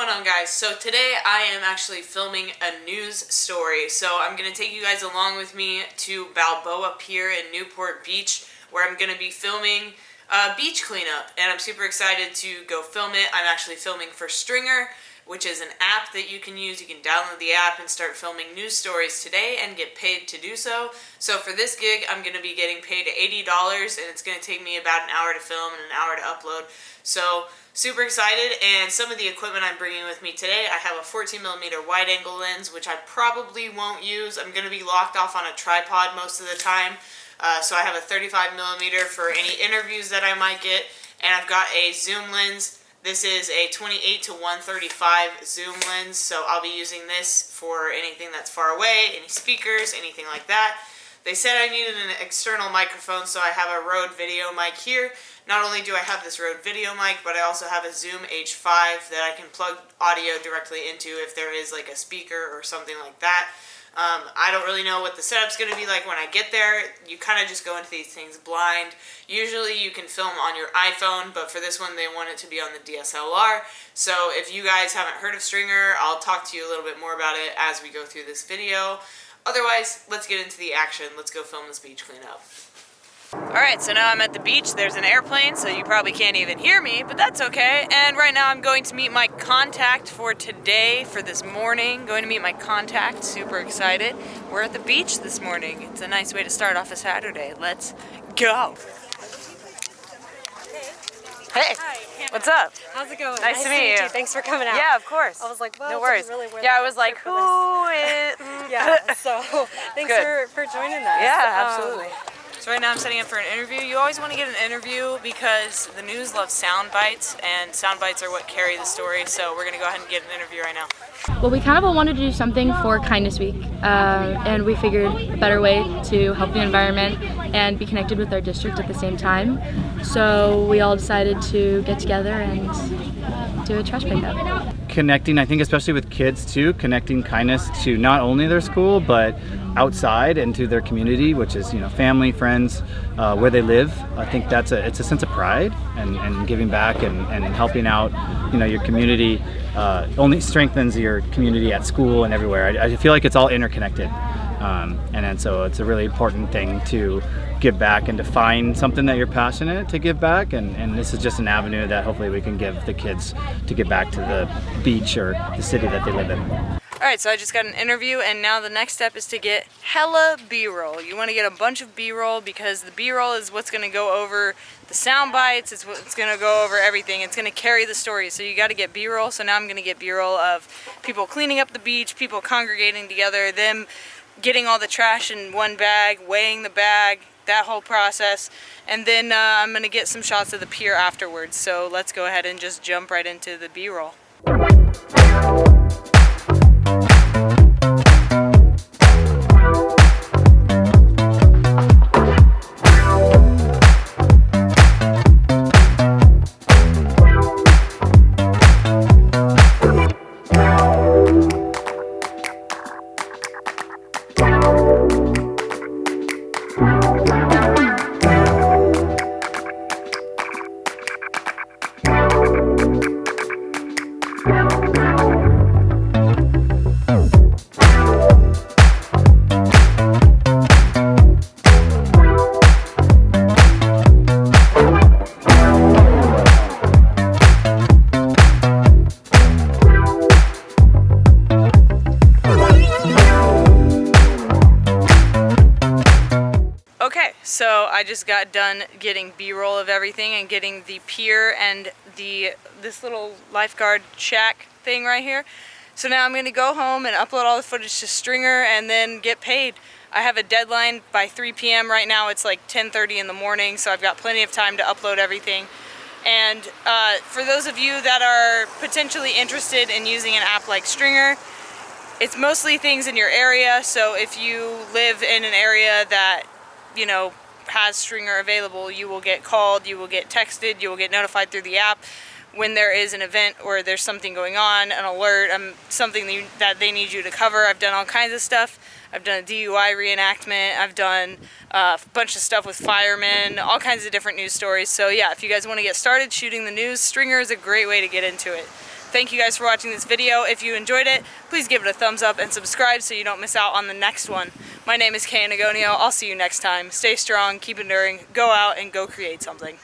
going on, guys? So today I am actually filming a news story. So I'm going to take you guys along with me to Balboa Pier in Newport Beach, where I'm going to be filming beach cleanup, and I'm super excited to go film it. I'm actually filming for Stringr, which is an app that you can use. You can download the app and start filming news stories today and get paid to do so. So for this gig, I'm going to be getting paid $80, and it's going to take me about an hour to film and an hour to upload. So super excited, and some of the equipment I'm bringing with me today, I have a 14mm wide-angle lens, which I probably won't use. I'm going to be locked off on a tripod most of the time. So I have a 35mm for any interviews that I might get, and I've got a zoom lens. This is a 28-135 zoom lens, so I'll be using this for anything that's far away, any speakers, anything like that. They said I needed an external microphone, so I have a Rode video mic here. Not only do I have this Rode video mic, but I also have a Zoom H5 that I can plug audio directly into if there is like a speaker or something like that. I don't really know what the setup's going to be like when I get there. You kind of just go into these things blind. Usually you can film on your iPhone, but for this one they want it to be on the DSLR. So if you guys haven't heard of Stringr, I'll talk to you a little bit more about it as we go through this video. Otherwise, let's get into the action. Let's go film this beach cleanup. Alright, so now I'm at the beach. There's an airplane, so you probably can't even hear me, but that's okay. And right now I'm going to meet my contact for today, for this morning. Going to meet my contact, super excited. We're at the beach this morning. It's a nice way to start off a Saturday. Let's go! Hey, hi. What's up? How's it going? Nice to meet you. Thanks for coming out. Yeah, of course. I was like, well, no worries. Really wear yeah, I was like, who is? Yeah, so thanks for joining us. Yeah, absolutely. So right now I'm setting up for an interview. You always want to get an interview because the news loves sound bites, and sound bites are what carry the story. So we're going to go ahead and get an interview right now. Well, we kind of wanted to do something for Kindness Week, and we figured a better way to help the environment and be connected with our district at the same time. So we all decided to get together and do a trash pickup. Connecting, I think especially with kids too, connecting kindness to not only their school but outside and to their community, which is, you know, family, friends, where they live. I think it's a sense of pride and giving back and helping out, you know, your community only strengthens your community at school and everywhere. I feel like it's all interconnected, and so it's a really important thing to give back and to find something that you're passionate to give back, and this is just an avenue that hopefully we can give the kids to get back to the beach or the city that they live in. Alright, so I just got an interview, and now the next step is to get hella B-roll. You want to get a bunch of B-roll because the B-roll is what's going to go over the sound bites, it's what's going to go over everything. It's going to carry the story, so you got to get B-roll. So now I'm going to get B-roll of people cleaning up the beach, people congregating together, them getting all the trash in one bag, weighing the bag, that whole process, and then I'm going to get some shots of the pier afterwards. So let's go ahead and just jump right into the B-roll. So I just got done getting B-roll of everything and getting the pier and this little lifeguard shack thing right here. So now I'm going to go home and upload all the footage to Stringr and then get paid. I have a deadline by 3 p.m. right now. It's like 10:30 in the morning, so I've got plenty of time to upload everything. And for those of you that are potentially interested in using an app like Stringr, it's mostly things in your area. So if you live in an area that, you know, has Stringr available, you will get called, you will get texted, you will get notified through the app when there is an event or there's something going on, an alert, something that they need you to cover. I've done all kinds of stuff. I've done a DUI reenactment. I've done a bunch of stuff with firemen, all kinds of different news stories. So yeah, if you guys want to get started shooting the news, Stringr is a great way to get into it. thank you guys for watching this video. If you enjoyed it, please give it a thumbs up and subscribe so you don't miss out on the next one. My name is Kay Anagonio. I'll see you next time. Stay strong, keep enduring, go out and go create something.